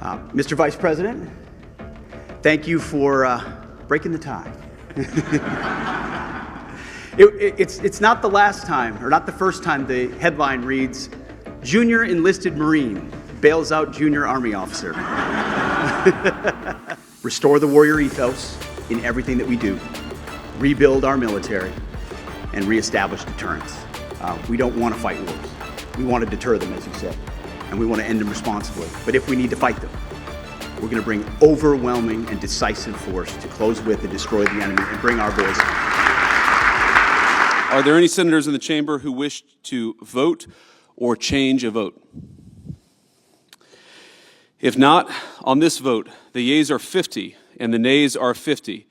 Mr. Vice President, thank you for breaking the tie. It's not the last time, or not the first time the headline reads, Junior Enlisted Marine Bails Out Junior Army Officer. Restore the warrior ethos in everything that we do, rebuild our military, and reestablish deterrence. We don't want to fight wars. We want to deter them, as you said, and we want to end them responsibly. But if we need to fight them, we're going to bring overwhelming and decisive force to close with and destroy the enemy and bring our voice. Are there any senators in the chamber who wish to vote or change a vote? If not, on this vote, the yeas are 50 and the nays are 50.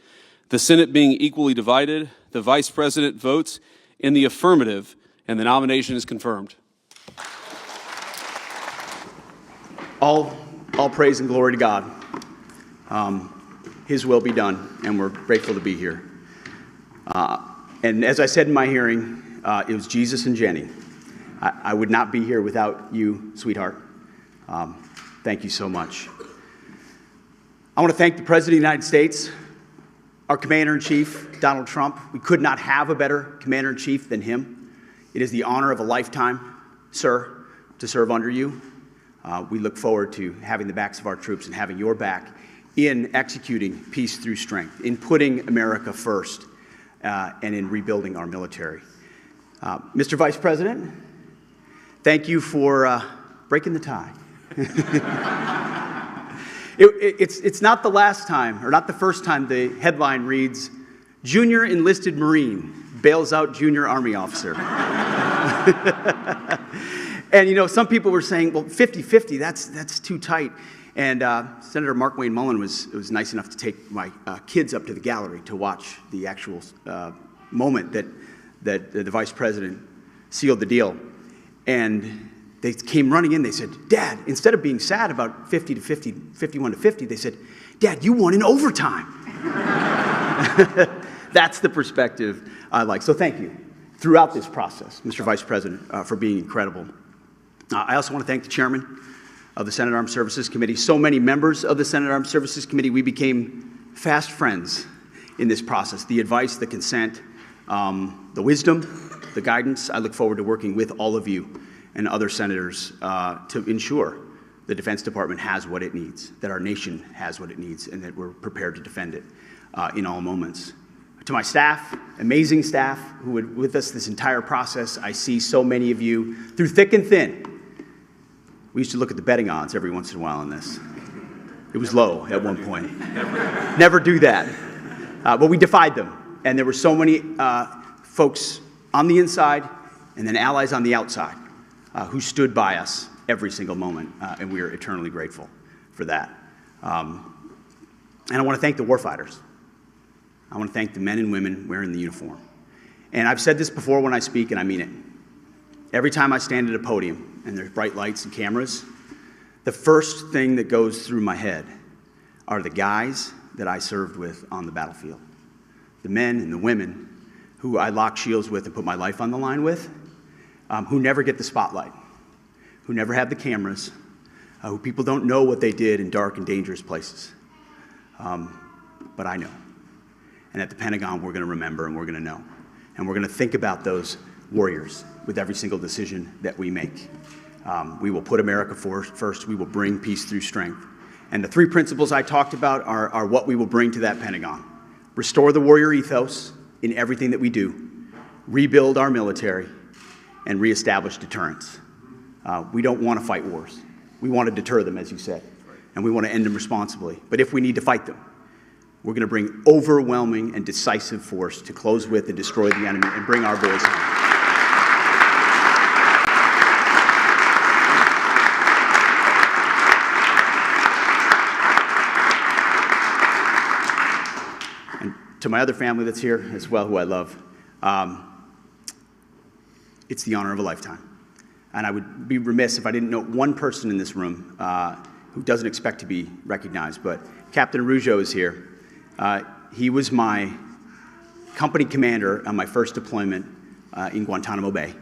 The Senate being equally divided, the Vice President votes in the affirmative, and the nomination is confirmed. All praise and glory to God. His will be done, and we're grateful to be here. And as I said in my hearing, it was Jesus and Jenny. I would not be here without you, sweetheart. Thank you so much. I want to thank the President of the United States, our Commander-in-Chief, Donald Trump. We could not have a better Commander-in-Chief than him. It is the honor of a lifetime, sir, to serve under you. We look forward to having the backs of our troops and having your back in executing peace through strength, in putting America first, and in rebuilding our military. Mr. Vice President, thank you for breaking the tie. It's not the last time, or not the first time the headline reads, Junior Enlisted Marine Bails Out Junior Army Officer. And, you know, some people were saying, well, 50-50, that's too tight. And Senator Mark Wayne Mullen was nice enough to take my kids up to the gallery to watch the actual moment that the Vice President sealed the deal. And they came running in, they said, Dad, instead of being sad about 50-50, 51-50, they said, Dad, you won in overtime. That's the perspective I like. So thank you throughout this process, Mr. Vice President, for being incredible. I also want to thank the chairman of the Senate Armed Services Committee. So many members of the Senate Armed Services Committee, we became fast friends in this process. The advice, the consent, the wisdom, the guidance. I look forward to working with all of you and other senators to ensure the Defense Department has what it needs, that our nation has what it needs, and that we're prepared to defend it in all moments. To my staff, amazing staff who were with us this entire process, I see so many of you through thick and thin. We used to look at the betting odds every once in a while on this. It was low at one point. Never do that. But we defied them. And there were so many folks on the inside and then allies on the outside who stood by us every single moment. And we are eternally grateful for that. And I want to thank the warfighters. I want to thank the men and women wearing the uniform. And I've said this before when I speak, and I mean it. Every time I stand at a podium and there's bright lights and cameras, the first thing that goes through my head are the guys that I served with on the battlefield. The men and the women who I lock shields with and put my life on the line with, who never get the spotlight, who never have the cameras, who people don't know what they did in dark and dangerous places. But I know. And at the Pentagon, we're going to remember and we're going to know. And we're going to think about those warriors with every single decision that we make. We will put America first. We will bring peace through strength. And the three principles I talked about are what we will bring to that Pentagon. Restore the warrior ethos in everything that we do. Rebuild our military and reestablish deterrence. We don't want to fight wars. We want to deter them, as you said. And we want to end them responsibly. But if we need to fight them, we're going to bring overwhelming and decisive force to close with and destroy the enemy and bring our voice home. And to my other family that's here as well, who I love, it's the honor of a lifetime. And I would be remiss if I didn't note one person in this room who doesn't expect to be recognized, but Captain Rougeau is here. He was my company commander on my first deployment in Guantanamo Bay.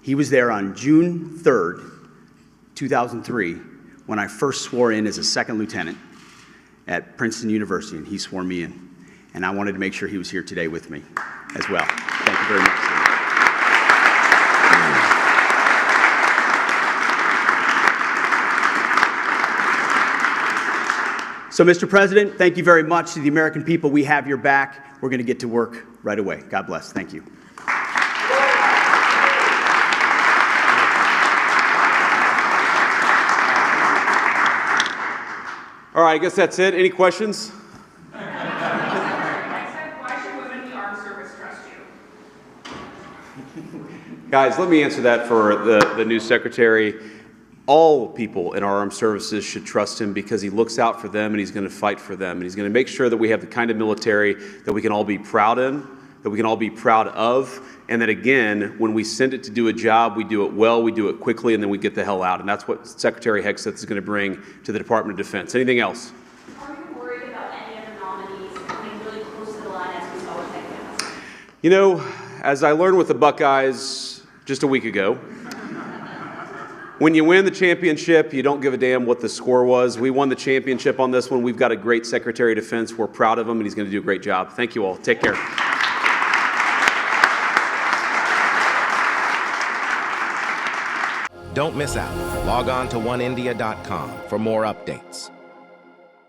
He was there on June 3rd, 2003, when I first swore in as a second lieutenant at Princeton University, and he swore me in. And I wanted to make sure he was here today with me as well. Thank you very much, sir. So, Mr. President, thank you very much to the American people. We have your back. We're going to get to work right away. God bless. Thank you. All right, I guess that's it. Any questions? Why should women in the armed service trust you? Guys, let me answer that for the new secretary. All people in our armed services should trust him because he looks out for them and he's going to fight for them. And he's going to make sure that we have the kind of military that we can all be proud in, that we can all be proud of, and that, again, when we send it to do a job, we do it well, we do it quickly, and then we get the hell out. And that's what Secretary Hegseth is going to bring to the Department of Defense. Anything else? Are you worried about any of the nominees coming really close to the line as we saw with Hegseth? You know, as I learned with the Buckeyes just a week ago, when you win the championship, you don't give a damn what the score was. We won the championship on this one. We've got a great Secretary of Defense. We're proud of him, and he's going to do a great job. Thank you all. Take care. Don't miss out. Log on to oneindia.com for more updates.